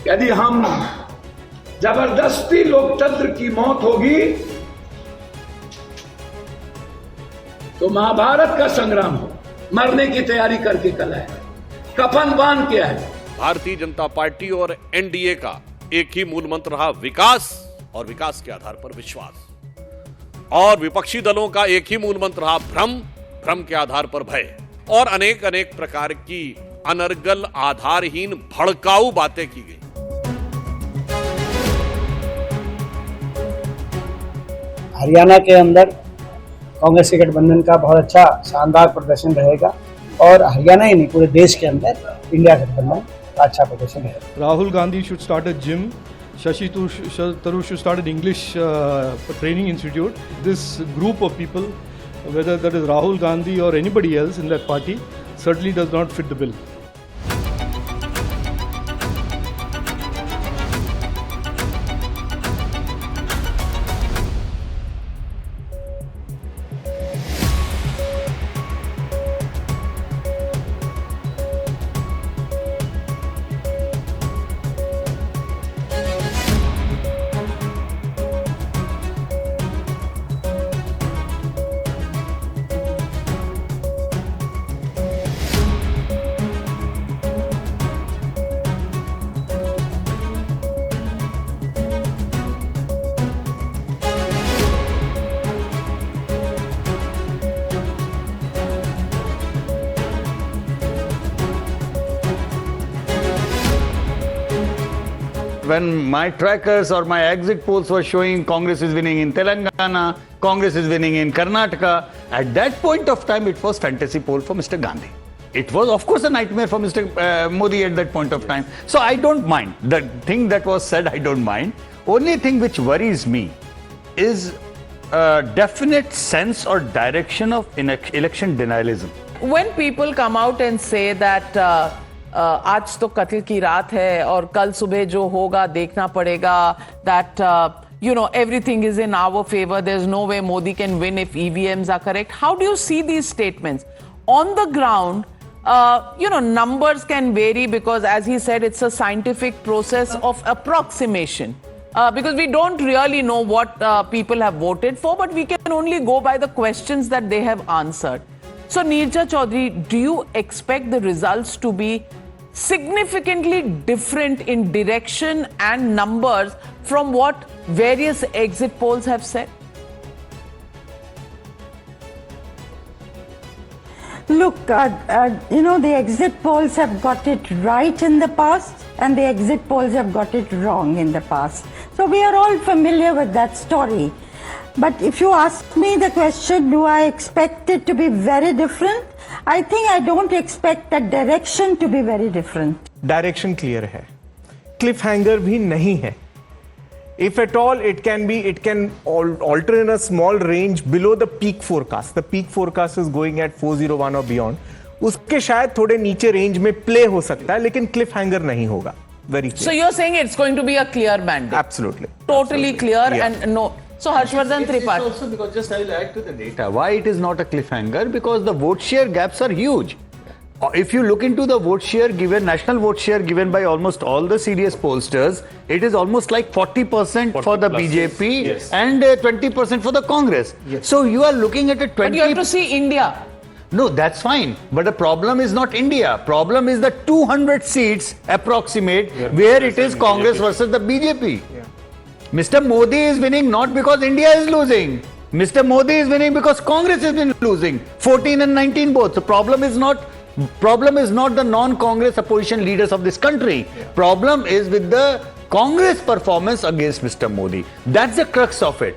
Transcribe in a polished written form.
यदि हम जबरदस्ती लोकतंत्र की मौत होगी तो महाभारत का संग्राम हो, मरने की तैयारी करके कल है, कफन बांध के है। भारतीय जनता पार्टी और एनडीए का एक ही मूल मंत्र रहा, विकास और विकास के आधार पर विश्वास। और विपक्षी दलों का एक ही मूल मंत्र रहा, भ्रम, भ्रम के आधार पर भय। और अनेक अनेक प्रकार की अनर्गल, आधारहीन, भड़काऊ बातें की गई। हरियाणा के अंदर कांग्रेस के गठबंधन का बहुत अच्छा शानदार प्रदर्शन रहेगा और हरियाणा ही नहीं पूरे देश के अंदर इंडिया गठबंधन का अच्छा प्रदर्शन रहेगा। Rahul Gandhi should start a gym. Shashi Tharoor should start an English training institute. This group of people, whether that is Rahul Gandhi or anybody else in that party, certainly does not fit the bill. When my trackers or my exit polls were showing Congress is winning in Telangana, Congress is winning in Karnataka, at that point of time it was fantasy poll for Mr. Gandhi. It was of course a nightmare for Mr. Modi at that point of time. So I don't mind. The thing that was said, I don't mind. Only thing which worries me is a definite sense or direction of election denialism. When people come out and say that आज तो कत्ल की रात है और कल सुबह जो होगा देखना पड़ेगा, that everything is in our favor, there's no way Modi can win if EVMs are correct. How do you see these statements? On the ground, numbers can vary because, as he said, it's a scientific process of approximation. Because we don't really know what people have voted for, but we can only go by the questions that they have answered. So, Neerja Chaudhary, do you expect the results to be significantly different in direction and numbers from what various exit polls have said? Look, the exit polls have got it right in the past and the exit polls have got it wrong in the past. So we are all familiar with that story. But if you ask me the question, do I expect it to be very different? I think I don't expect that direction to be very different. Direction clear है, cliffhanger भी नहीं है. If at all, it can alter in a small range below the peak forecast. The peak forecast is going at 401 or beyond. उसके शायद थोड़े नीचे range में play हो सकता है, लेकिन cliffhanger नहीं होगा. Very clear. So you're saying it's going to be a clear mandate? Absolutely. Totally Absolutely. Clear, Yeah. And no. So Harshvardhan Tripathi. Also because just I will add to the data. Why it is not a cliffhanger? Because the vote share gaps are huge. If you look into the vote share given, national vote share given by almost all the CDS pollsters, it is almost like 40% for the BJP yes. and 20% for the Congress. Yes. So you are looking at a 20%. But you have to see India. No, that's fine. But the problem is not India. Problem is the 200 seats approximate where it is Congress versus the BJP. Yeah. Mr. Modi is winning not because India is losing. Mr. Modi is winning because Congress has been losing. 14 and 19 both. The problem is not the non-Congress opposition leaders of this country. Yeah. Problem is with the Congress performance against Mr. Modi. That's the crux of it.